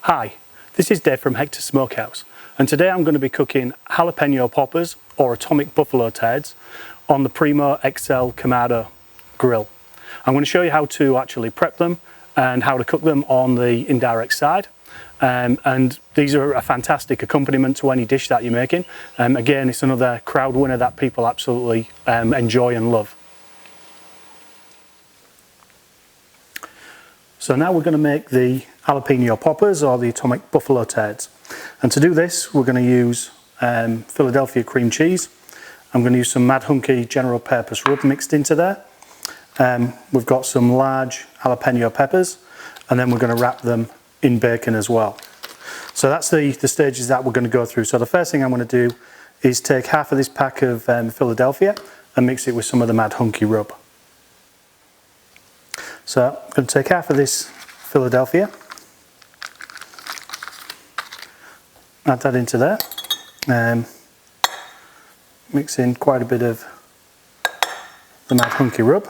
Hi, this is Dave from Hectors Smokehouse, and today I'm going to be cooking jalapeno poppers or atomic buffalo turds on the Primo XL Kamado grill. I'm going to show you how to actually prep them and how to cook them on the indirect side. And these are a fantastic accompaniment to any dish that you're making. Again, it's another crowd winner that people absolutely enjoy and love. So now we're going to make the jalapeno poppers or the atomic buffalo turds. And to do this, we're going to use Philadelphia cream cheese. I'm going to use some Mad Hunky General Purpose Rub mixed into there. We've got some large jalapeno peppers, and then we're going to wrap them in bacon as well. So that's the stages that we're going to go through. So the first thing I'm going to do is take half of this pack of Philadelphia and mix it with some of the Mad Hunky Rub. So I'm going to take half of this Philadelphia, add that into there, mix in quite a bit of the Mad Hunky Rub,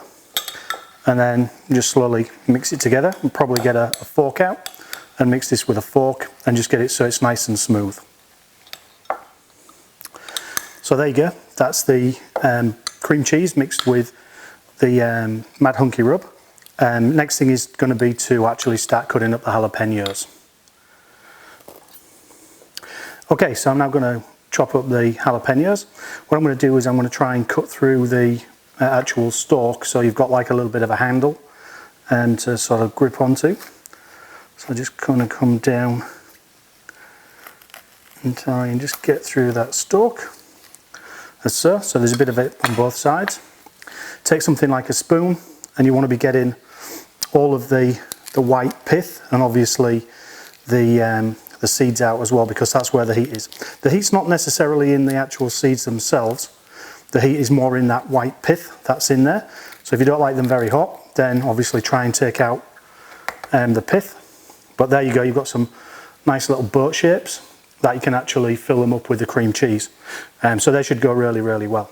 and then just slowly mix it together and probably get a fork out and mix this with a fork and just get it so it's nice and smooth. So there you go, that's the cream cheese mixed with the Mad Hunky Rub. Next thing is going to be to actually start cutting up the jalapenos. Okay, so I'm now going to chop up the jalapenos. What I'm going to do is I'm going to try and cut through the actual stalk, so you've got like a little bit of a handle and to sort of grip onto. So I'm just going to come down and try and just get through that stalk, as so. So there's a bit of it on both sides. Take something like a spoon, and you want to be getting all of the white pith and obviously the seeds out as well, because that's where the heat is. The heat's not necessarily in the actual seeds themselves. The heat is more in that white pith that's in there. So if you don't like them very hot, then obviously try and take out the pith. But there you go, you've got some nice little boat shapes that you can actually fill them up with the cream cheese. So they should go really, really well.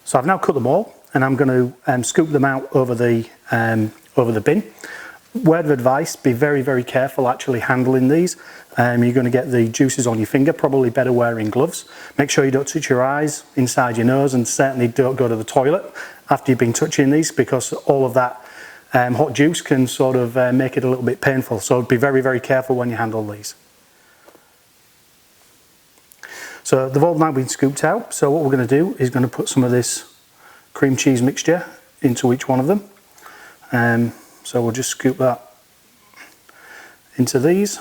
So I've now cut them all, and I'm going to scoop them out over the bin. Word of advice, be very, very careful actually handling these. You're going to get the juices on your finger, probably better wearing gloves. Make sure you don't touch your eyes, inside your nose, and certainly don't go to the toilet after you've been touching these, because all of that hot juice can sort of make it a little bit painful. So be very, very careful when you handle these. So they've all now been scooped out. So what we're going to do is going to put some of this cream cheese mixture into each one of them. So we'll just scoop that into these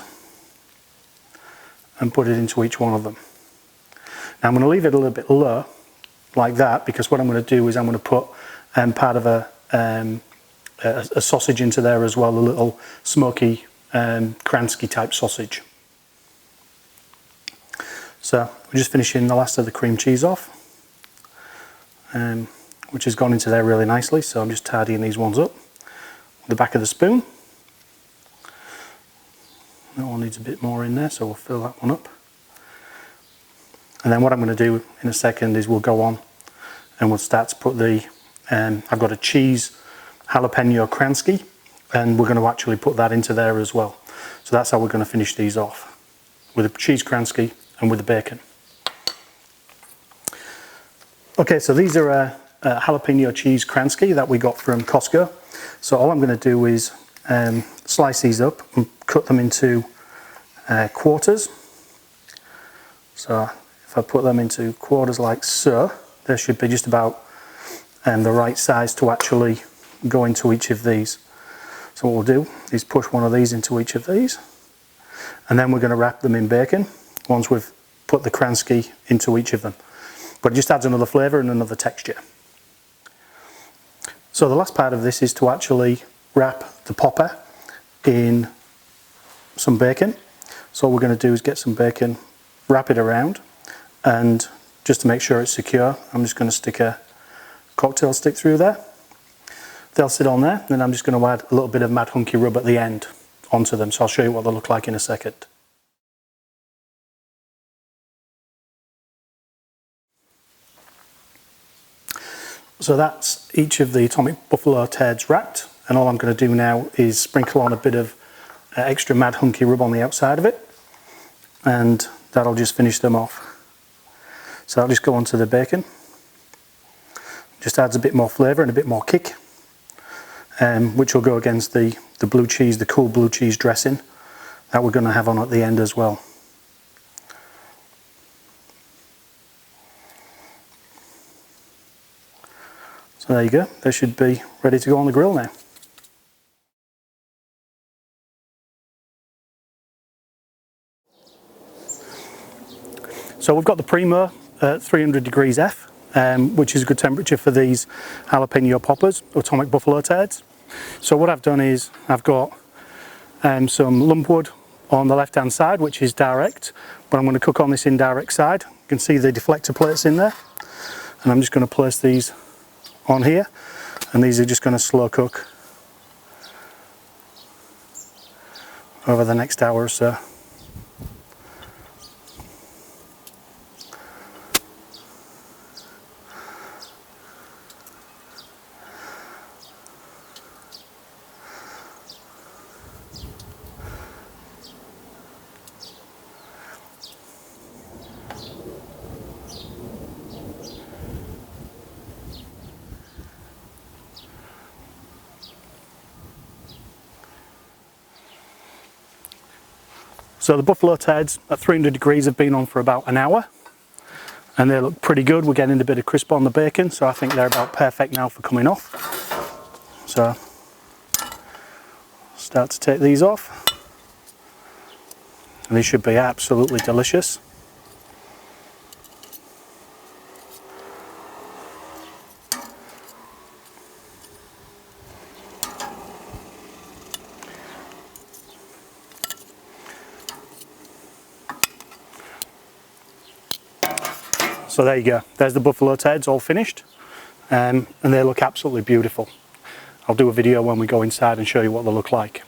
and put it into each one of them. Now I'm going to leave it a little bit low like that, because what I'm going to do is I'm going to put part of a sausage into there as well, a little smoky kranskys type sausage. So we're just finishing the last of the cream cheese off, which has gone into there really nicely. So I'm just tidying these ones up with the back of the spoon. That one needs a bit more in there, so we'll fill that one up. And then what I'm going to do in a second is we'll go on and we'll start to put the, I've got a cheese jalapeno kranskys, and we're going to actually put that into there as well. So that's how we're going to finish these off, with a cheese kranskys and with the bacon. Okay, so these are a jalapeno cheese kranskys that we got from Costco. So all I'm going to do is slice these up and cut them into quarters. So if I put them into quarters like so, they should be just about the right size to actually go into each of these. So what we'll do is push one of these into each of these, and then we're going to wrap them in bacon once we've put the kranskys into each of them. But it just adds another flavour and another texture. So the last part of this is to actually wrap the popper in some bacon. So what we're going to do is get some bacon, wrap it around, and just to make sure it's secure, I'm just going to stick a cocktail stick through there. They'll sit on there, and then I'm just going to add a little bit of Mad Hunky Rub at the end onto them. So I'll show you what they'll look like in a second. So that's each of the atomic buffalo turds wrapped, and all I'm going to do now is sprinkle on a bit of extra Mad Hunky Rub on the outside of it, and that'll just finish them off. So I'll just go onto the bacon. Just adds a bit more flavour and a bit more kick, which will go against the blue cheese, the cool blue cheese dressing that we're going to have on at the end as well. So there you go, they should be ready to go on the grill now. So we've got the Primo at 300 degrees F, which is a good temperature for these jalapeno poppers, atomic buffalo turds. So what I've done is I've got some lumpwood on the left hand side, which is direct, but I'm going to cook on this indirect side. You can see the deflector plates in there, and I'm just going to place these on here, and these are just going to slow cook over the next hour or so. So the buffalo turds at 300 degrees have been on for about an hour, and they look pretty good. We're getting a bit of crisp on the bacon, so I think they're about perfect now for coming off. So start to take these off, and these should be absolutely delicious. So there you go, there's the buffalo turds all finished, and they look absolutely beautiful. I'll do a video when we go inside and show you what they look like.